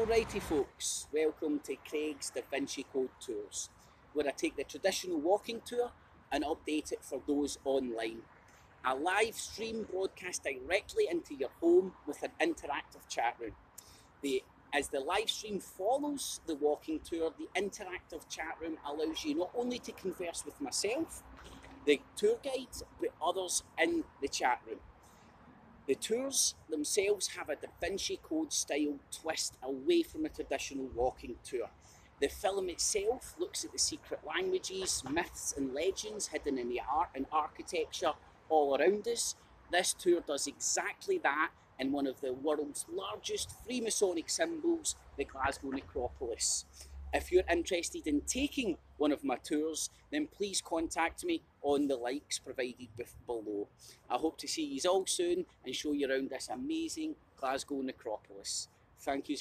Alrighty folks, welcome to Craig's Da Vinci Code Tours, where I take the traditional walking tour and update it for those online. A live stream broadcast directly into your home with an interactive chat room. As the live stream follows the walking tour, the interactive chat room allows you not only to converse with myself, the tour guides, but others in the chat room. The tours themselves have a Da Vinci Code style twist away from a traditional walking tour. The film itself looks at the secret languages, myths and legends hidden in the art and architecture all around us. This tour does exactly that in one of the world's largest Freemasonic symbols, the Glasgow necropolis. If you're interested in taking one of my tours, then please contact me on the links provided below. I hope to see you all soon and show you around this amazing Glasgow necropolis. Thank you.